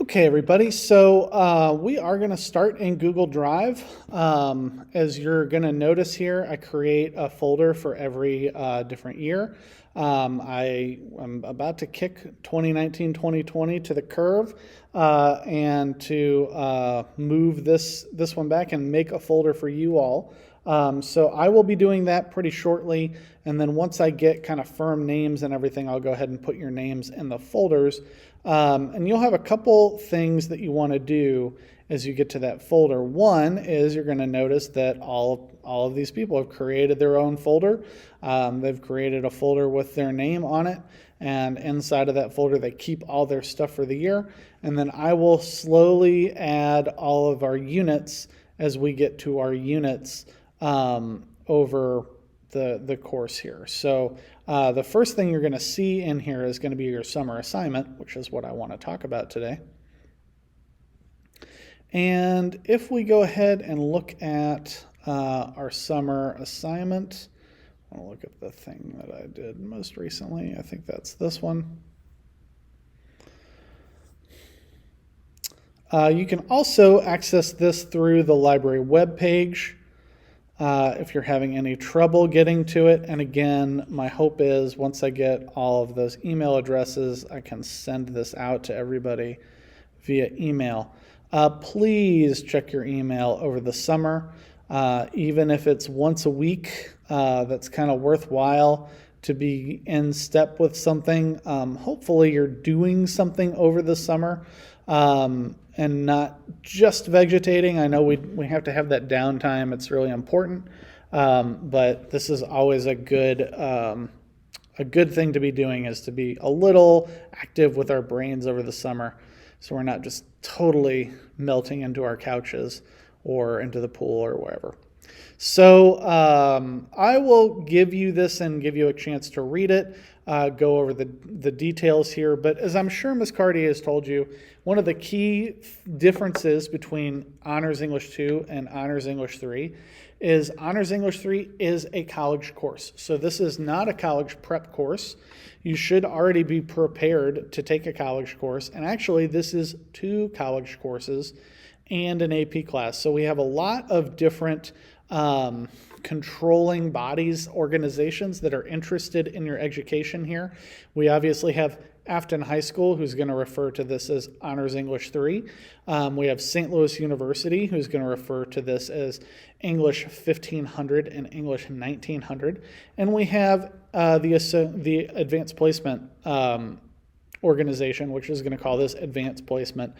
Okay, everybody. So we are going to start in Google Drive. As you're going to notice here, I create a folder for every different year. I'm about to kick 2019-2020 to the curve and to move this one back and make a folder for you all. So I will be doing that pretty shortly. And then once I get kind of firm names and everything, I'll go ahead and put your names in the folders. And you'll have a couple things that you want to do as you get to that folder. One is you're going to notice that all of these people have created their own folder. They've created a folder with their name on it. And inside of that folder, they keep all their stuff for the year. And then I will slowly add all of our units as we get to our units over the course here. So the first thing you're going to see in here is going to be your summer assignment, which is what I want to talk about today. And if we go ahead and look at our summer assignment, I'll look at the thing that I did most recently. I think that's this one. You can also access this through the library webpage if you're having any trouble getting to it. And again, my hope is once I get all of those email addresses, I can send this out to everybody via email. Please check your email over the summer, even if it's once a week. That's kind of worthwhile to be in step with something. Hopefully you're doing something over the summer. And not just vegetating. I know we have to have that downtime. It's really important. But this is always a good thing to be doing, is to be a little active with our brains over the summer, so we're not just totally melting into our couches or into the pool or wherever. So I will give you this and give you a chance to read it, go over the details here. But as I'm sure Ms. Cartier has told you, one of the key differences between Honors English 2 and Honors English 3 is Honors English 3 is a college course. So this is not a college prep course. You should already be prepared to take a college course. And actually, this is 2 college courses and an AP class. So we have a lot of different controlling bodies, organizations that are interested in your education here. We obviously have Afton High School, who's going to refer to this as Honors English 3. We have St. Louis University, who's going to refer to this as English 1500 and English 1900. And we have the Advanced Placement organization, which is going to call this Advanced Placement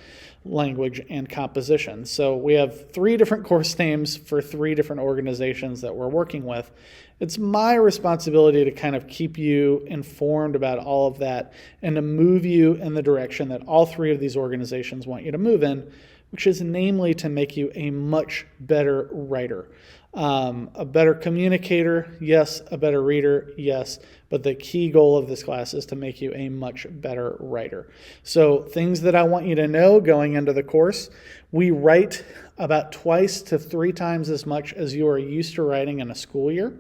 Language and Composition. So we have 3 different course names for 3 different organizations that we're working with. It's my responsibility to kind of keep you informed about all of that and to move you in the direction that all 3 of these organizations want you to move in, which is namely to make you a much better writer. A better communicator, yes. A better reader, yes. But the key goal of this class is to make you a much better writer. So things that I want you to know going into the course: we write about 2 to 3 times as much as you are used to writing in a school year.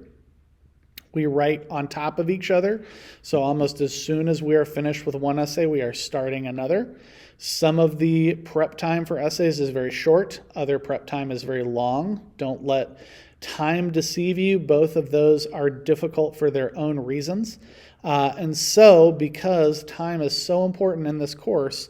We write on top of each other. So almost as soon as we are finished with one essay, we are starting another. Some of the prep time for essays is very short. Other prep time is very long. Don't let time deceive you. Both of those are difficult for their own reasons. And so, because time is so important in this course,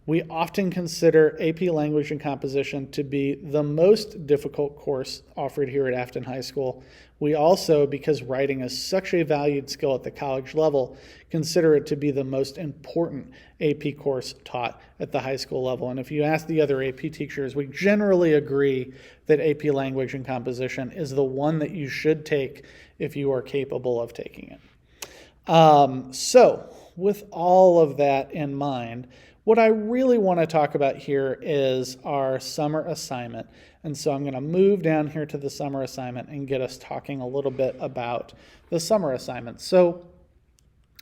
we often consider AP Language and Composition to be the most difficult course offered here at Afton High School. We also, because writing is such a valued skill at the college level, consider it to be the most important AP course taught at the high school level. And if you ask the other AP teachers, we generally agree that AP Language and Composition is the one that you should take if you are capable of taking it. So, with all of that in mind, what I really want to talk about here is our summer assignment. And so I'm going to move down here to the summer assignment and get us talking a little bit about the summer assignment. So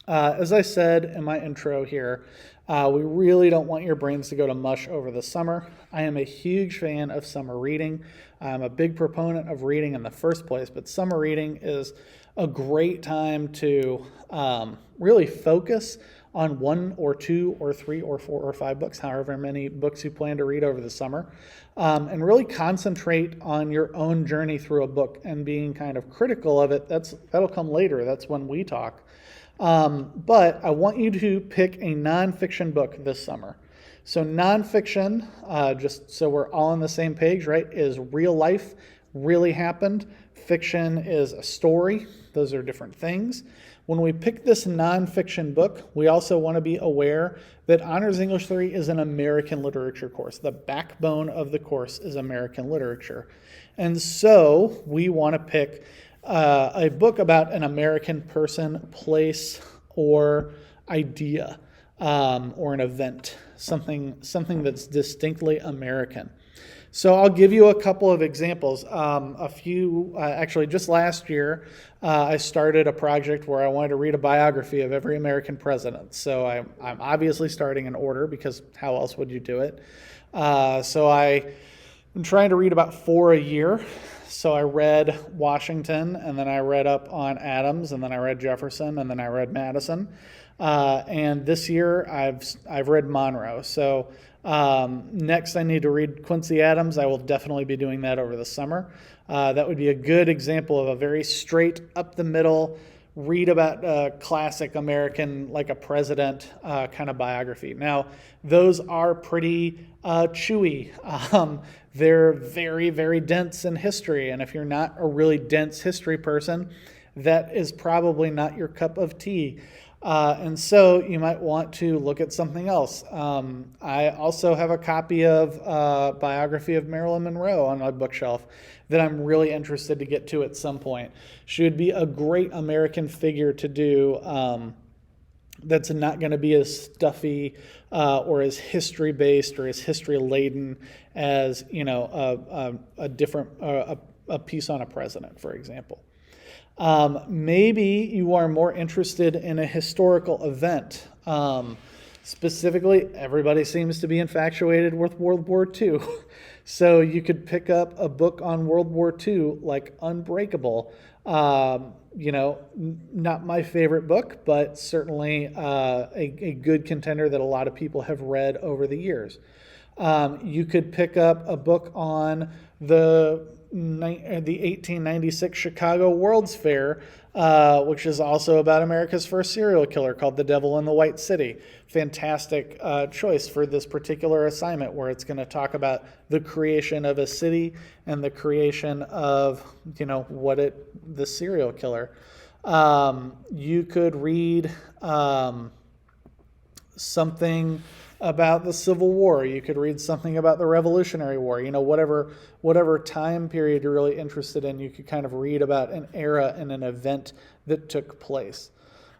as I said in my intro here, we really don't want your brains to go to mush over the summer. I am a huge fan of summer reading. I'm a big proponent of reading in the first place, but summer reading is a great time to really focus on 1 or 2 or 3 or 4 or 5 books, however many books you plan to read over the summer, and really concentrate on your own journey through a book and being kind of critical of it. That'll come later. That's when we talk. But I want you to pick a nonfiction book this summer. So nonfiction, just so we're all on the same page, right, is real life, really happened. Fiction is a story. Those are different things. When we pick this nonfiction book, we also want to be aware that Honors English 3 is an American literature course. The backbone of the course is American literature. And so we want to pick a book about an American person, place, or idea, or an event, something that's distinctly American. So I'll give you a couple of examples. Actually, just last year, I started a project where I wanted to read a biography of every American president. So I'm obviously starting in order, because how else would you do it? So I'm trying to read about 4 a year. So I read Washington, and then I read up on Adams, and then I read Jefferson, and then I read Madison. And this year I've read Monroe. So next I need to read Quincy Adams. I will definitely be doing that over the summer. That would be a good example of a very straight, up the middle, read about classic American, like a president kind of biography. Now, those are pretty chewy. They're very, very dense in history. And if you're not a really dense history person, that is probably not your cup of tea. And so you might want to look at something else. I also have a copy of Biography of Marilyn Monroe on my bookshelf that I'm really interested to get to at some point. She would be a great American figure to do that's not going to be as stuffy or as history-based or as history-laden as, a piece on a president, for example. Maybe you are more interested in a historical event. Specifically, everybody seems to be infatuated with World War II. So you could pick up a book on World War II, like Unbreakable. Not my favorite book, but certainly a good contender that a lot of people have read over the years. You could pick up a book on the 1896 Chicago World's Fair, which is also about America's first serial killer, called The Devil in the White City. Fantastic choice for this particular assignment, where it's going to talk about the creation of a city and the creation of, the serial killer. You could read something about the Civil War. You could read something about the Revolutionary War. Whatever time period you're really interested in, you could kind of read about an era and an event that took place.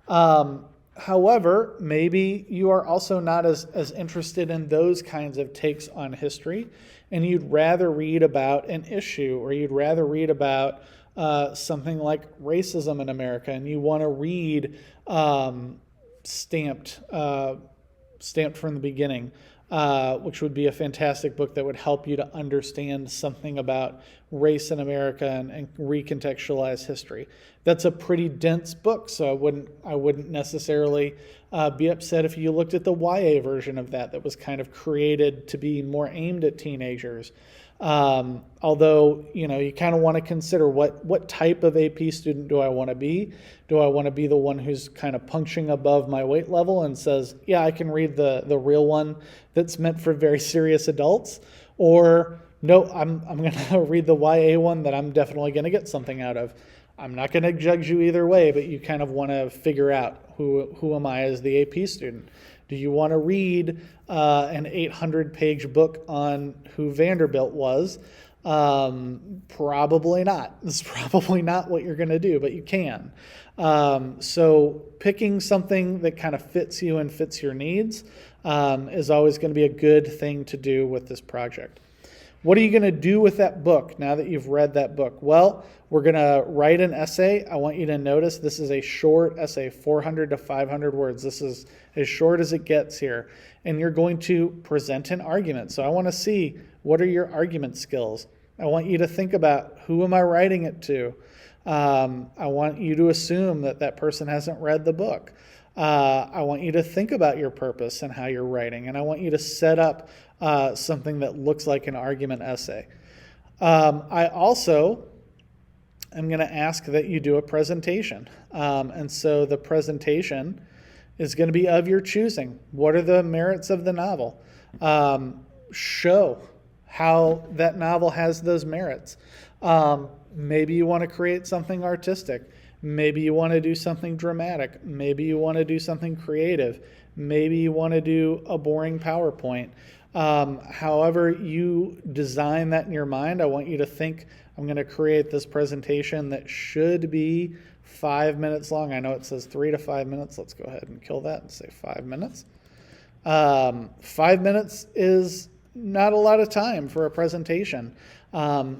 However, maybe you are also not as interested in those kinds of takes on history, and you'd rather read about an issue, or you'd rather read about something like racism in America, and you want to read Stamped from the Beginning, which would be a fantastic book that would help you to understand something about race in America and recontextualize history. That's a pretty dense book, so I wouldn't necessarily be upset if you looked at the YA version of that was kind of created to be more aimed at teenagers. Although, you kind of want to consider what type of AP student do I want to be? Do I want to be the one who's kind of punching above my weight level and says, yeah, I can read the real one that's meant for very serious adults? Or, no, I'm going to read the YA one that I'm definitely going to get something out of. I'm not going to judge you either way, but you kind of want to figure out who am I as the AP student. Do you want to read an 800-page book on who Vanderbilt was? Probably not. It's probably not what you're going to do, but you can. So picking something that kind of fits you and fits your needs is always going to be a good thing to do with this project. What are you going to do with that book now that you've read that book? Well, we're going to write an essay. I want you to notice this is a short essay, 400 to 500 words. This is as short as it gets here. And you're going to present an argument. So I want to see, what are your argument skills? I want you to think about, who am I writing it to? I want you to assume that person hasn't read the book. I want you to think about your purpose and how you're writing, and I want you to set up something that looks like an argument essay. I also am going to ask that you do a presentation. And so the presentation is going to be of your choosing. What are the merits of the novel? Show how that novel has those merits. Maybe you want to create something artistic. Maybe you want to do something dramatic. Maybe you want to do something creative. Maybe you want to do a boring PowerPoint. However you design that in your mind, I want you to think, I'm going to create this presentation that should be 5 minutes long. I know it says 3 to 5 minutes. Let's go ahead and kill that and say 5 minutes. 5 minutes is not a lot of time for a presentation.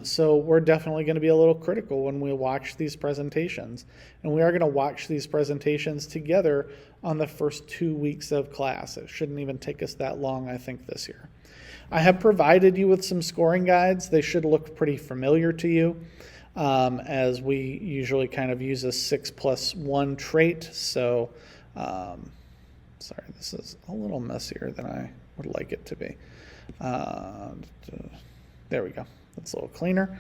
So we're definitely going to be a little critical when we watch these presentations. And we are going to watch these presentations together on the first 2 weeks of class. It shouldn't even take us that long, I think, this year. I have provided you with some scoring guides. They should look pretty familiar to you, as we usually kind of use a 6+1 trait. So, sorry, this is a little messier than I would like it to be. There we go. That's a little cleaner.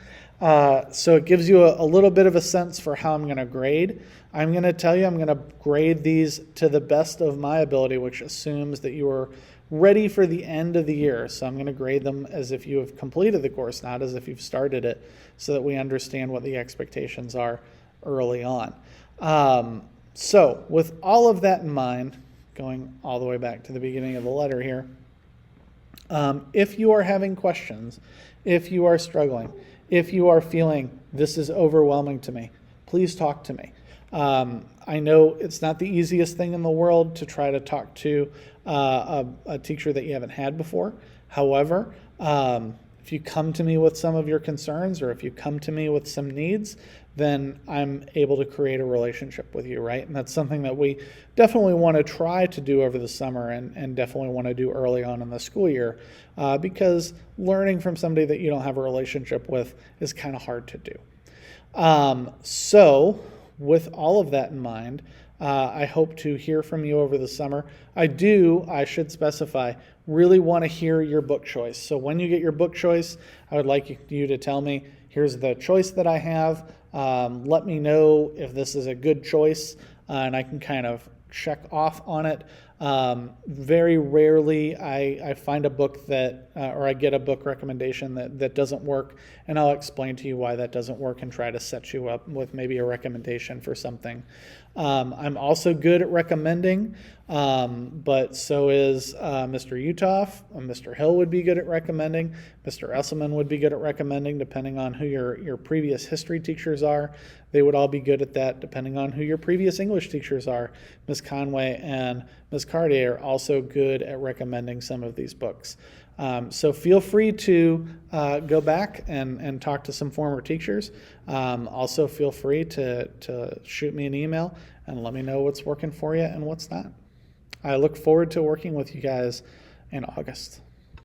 So it gives you a little bit of a sense for how I'm going to grade. I'm going to tell you I'm going to grade these to the best of my ability, which assumes that you are ready for the end of the year. So I'm going to grade them as if you have completed the course, not as if you've started it, so that we understand what the expectations are early on. So with all of that in mind, going all the way back to the beginning of the letter here, if you are having questions, if you are struggling, if you are feeling this is overwhelming to me, please talk to me. I know it's not the easiest thing in the world to try to talk to a teacher that you haven't had before. However, if you come to me with some of your concerns, or if you come to me with some needs, then I'm able to create a relationship with you, right? And that's something that we definitely want to try to do over the summer, and definitely want to do early on in the school year, because learning from somebody that you don't have a relationship with is kind of hard to do. So with all of that in mind, I hope to hear from you over the summer. I should specify, really want to hear your book choice. So when you get your book choice, I would like you to tell me, here's the choice that I have. Let me know if this is a good choice, and I can kind of check off on it. Very rarely I find a book that, or I get a book recommendation that doesn't work, and I'll explain to you why that doesn't work and try to set you up with maybe a recommendation for something. I'm also good at recommending, but so is Mr. Utoff. Mr. Hill would be good at recommending. Mr. Esselman would be good at recommending, depending on who your previous history teachers are. They would all be good at that, depending on who your previous English teachers are. Ms. Conway and Ms. Cartier are also good at recommending some of these books. So feel free to go back and talk to some former teachers. Also feel free to shoot me an email and let me know what's working for you and what's not. I look forward to working with you guys in August.